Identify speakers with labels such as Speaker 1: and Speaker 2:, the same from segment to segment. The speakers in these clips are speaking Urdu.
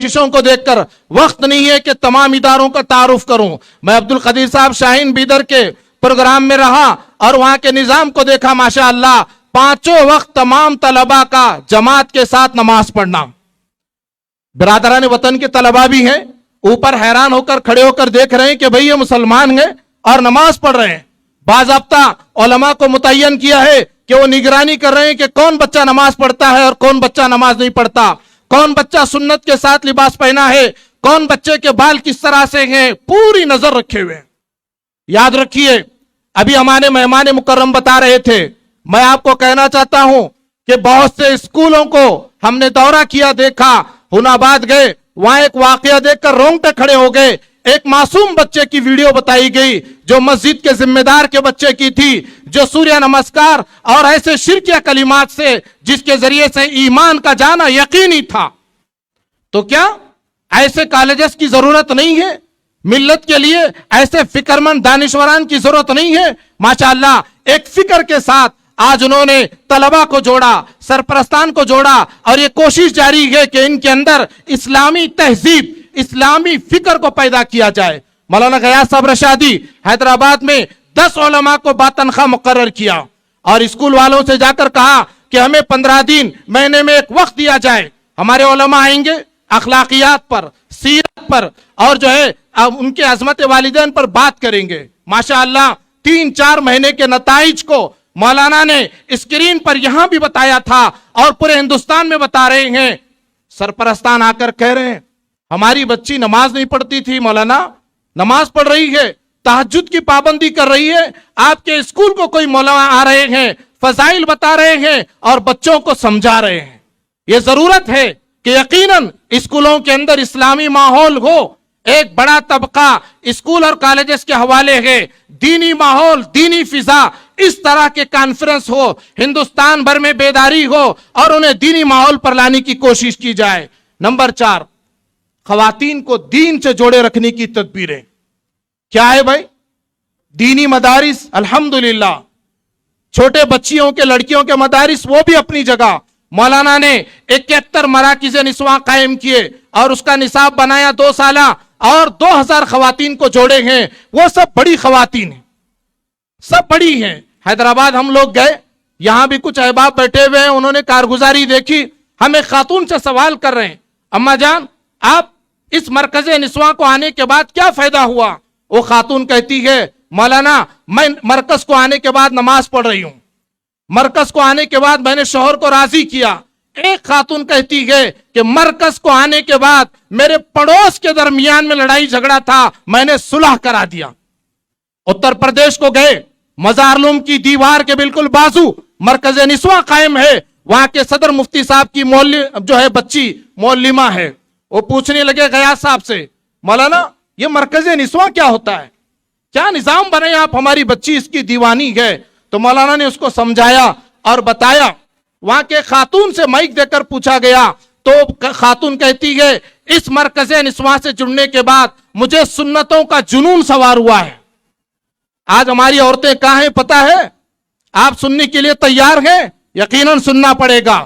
Speaker 1: کوششوں کو دیکھ کر وقت نہیں ہے کہ تمام اداروں کا تعارف کروں. میں عبدالقدیر صاحب شاہین بیدر کے پروگرام میں رہا اور وہاں کے نظام کو دیکھا. ماشاءاللہ پانچوں وقت تمام طلباء کا جماعت کے ساتھ نماز پڑھنا. برادران وطن کے طلباء بھی ہیں, اوپر حیران ہو کر کھڑے ہو کر دیکھ رہے ہیں کہ بھئی یہ مسلمان ہیں اور نماز پڑھ رہے ہیں. باضابطہ علماء کو متعین کیا ہے کہ وہ نگرانی کر رہے ہیں کہ کون بچہ نماز پڑھتا ہے اور کون بچہ نماز نہیں پڑھتا, کون بچہ سنت کے ساتھ لباس پہنا ہے, کون بچے کے بال کس طرح سے ہیں, پوری نظر رکھے ہوئے ہیں. یاد رکھیے, ابھی ہمارے مہمان مکرم بتا رہے تھے, میں آپ کو کہنا چاہتا ہوں کہ بہت سے اسکولوں کو ہم نے دورہ کیا, دیکھا, ہناباد گئے, وہاں ایک واقعہ دیکھ کر رونگٹے کھڑے ہو گئے. ایک معصوم بچے کی ویڈیو بتائی گئی جو مسجد کے ذمہ دار کے بچے کی تھی, جو سوریہ نمسکار اور ایسے شرکیہ کلمات سے جس کے ذریعے سے ایمان کا جانا یقینی تھا. تو کیا ایسے کالجز کی ضرورت نہیں ہے؟ ملت کے لیے ایسے فکرمند دانشوران کی ضرورت نہیں ہے؟ ماشاءاللہ ایک فکر کے ساتھ آج انہوں نے طلباء کو جوڑا, سرپرستان کو جوڑا, اور یہ کوشش جاری ہے کہ ان کے اندر اسلامی تہذیب, اسلامی فکر کو پیدا کیا جائے. مولانا غیاث صاحب رشادی حیدرآباد میں 10 علماء کو باتنخواہ مقرر کیا اور اسکول والوں سے جا کر کہا کہ ہمیں 15 دن مہینے میں ایک وقت دیا جائے, ہمارے علماء آئیں گے, اخلاقیات پر, سیرت پر اور جو ہے ان کے عظمت والدین پر بات کریں گے. ماشاءاللہ 3-4 مہینے کے نتائج کو مولانا نے اسکرین پر یہاں بھی بتایا تھا اور پورے ہندوستان میں بتا رہے ہیں. سرپرستان آ کر کہہ رہے ہیں ہماری بچی نماز نہیں پڑھتی تھی, مولانا نماز پڑھ رہی ہے, تہجد کی پابندی کر رہی ہے. آپ کے اسکول کو کوئی مولانا آ رہے ہیں, فضائل بتا رہے ہیں اور بچوں کو سمجھا رہے ہیں. یہ ضرورت ہے کہ یقیناً اسکولوں کے اندر اسلامی ماحول ہو. ایک بڑا طبقہ اسکول اور کالجز کے حوالے ہے, دینی ماحول, دینی فضا, اس طرح کے کانفرنس ہو, ہندوستان بھر میں بیداری ہو اور انہیں دینی ماحول پر لانے کی کوشش کی جائے. نمبر 4, خواتین کو دین سے جوڑے رکھنے کی تدبیریں. کیا ہے بھائی؟ دینی مدارس الحمدللہ, چھوٹے بچیوں کے, لڑکیوں کے مدارس وہ بھی اپنی جگہ. مولانا نے 71 مراکز نسواں قائم کیے اور اس کا نصاب بنایا 2 سالہ, اور 2000 خواتین کو جوڑے ہیں. وہ سب بڑی خواتین ہیں, سب بڑی ہیں. حیدرآباد ہم لوگ گئے, یہاں بھی کچھ احباب بیٹھے ہوئے ہیں, انہوں نے کارگزاری دیکھی. ہم ایک خاتون سے سوال کر رہے ہیں, اما جان آپ اس مرکز نسواں کو آنے کے بعد کیا فائدہ ہوا؟ وہ خاتون کہتی ہے مولانا میں مرکز کو آنے کے بعد نماز پڑھ رہی ہوں, مرکز کو آنے کے بعد میں نے شوہر کو راضی کیا. ایک خاتون کہتی ہے کہ مرکز کو آنے کے بعد میرے پڑوس کے درمیان میں لڑائی جھگڑا تھا, میں نے صلح کرا دیا. اتر پردیش کو گئے, مزارلوم کی دیوار کے بالکل بازو مرکز نسواں قائم ہے. وہاں کے صدر مفتی صاحب کی جو ہے بچی معلمہ ہے. وہ پوچھنے لگے غیاث صاحب سے, مولانا یہ مرکز نسواں کیا ہوتا ہے, کیا نظام بنے آپ, ہماری بچی اس کی دیوانی ہے. تو مولانا نے اس کو سمجھایا اور بتایا. وہاں کے خاتون سے مائک دے کر پوچھا گیا تو خاتون کہتی ہے اس مرکز نسواں سے جڑنے کے بعد مجھے سنتوں کا جنون سوار ہوا ہے. آج ہماری عورتیں کہاں ہیں پتہ ہے؟ آپ سننے کے لیے تیار ہیں؟ یقیناً سننا پڑے گا.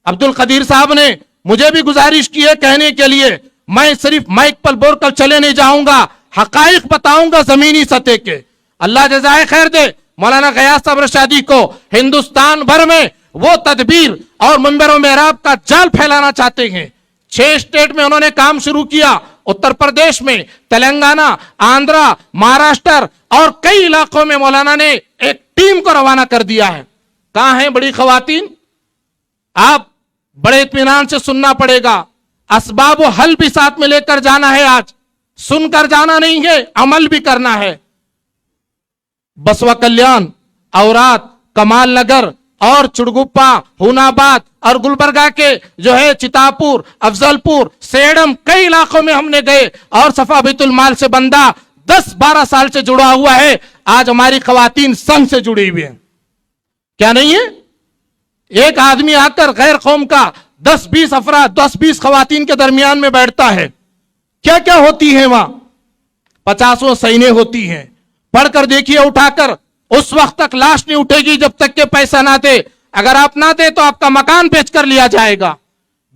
Speaker 1: عبدالقدیر صاحب نے مجھے بھی گزارش کی ہے کہنے کے لیے, میں صرف مائک پر بول کر چلے نہیں جاؤں گا, حقائق بتاؤں گا زمینی سطح کے. اللہ جزائے خیر دے مولانا غیاث صاحب رشادی کو. ہندوستان بھر میں وہ تدبیر اور منبر و محراب کا جال پھیلانا چاہتے ہیں. 6 اسٹیٹ میں انہوں نے کام شروع کیا, اتر پردیش میں, تلنگانہ, آندھرا, مہاراشٹر اور کئی علاقوں میں مولانا نے ایک ٹیم کو روانہ کر دیا ہے. کہاں ہیں بڑی خواتین؟ آپ بڑے اطمینان سے سننا پڑے گا. اسباب و حل بھی ساتھ میں لے کر جانا ہے. آج سن کر جانا نہیں ہے, عمل بھی کرنا ہے. بسوا کلیان, اورات, کمال نگر اور چڑگپا, ہوناباد اور گلبرگہ کے جو ہے چتاپور, افضل پور, سیڑم, کئی علاقوں میں ہم نے گئے اور صفا بیت المال سے بندہ 10-12 سال سے جڑا ہوا ہے. آج ہماری خواتین سنگ سے جڑی ہوئی ہیں. کیا نہیں ہے؟ ایک آدمی آ کر غیر قوم کا 10-20 افراد, 10-20 خواتین کے درمیان میں بیٹھتا ہے. کیا کیا ہوتی ہیں وہاں؟ 50 سینے ہوتی ہیں. پڑھ کر دیکھیے اٹھا کر, اس وقت تک لاش نہیں اٹھے گی جب تک کہ پیسہ نہ دے. اگر آپ نہ دے تو آپ کا مکان بیچ کر لیا جائے گا.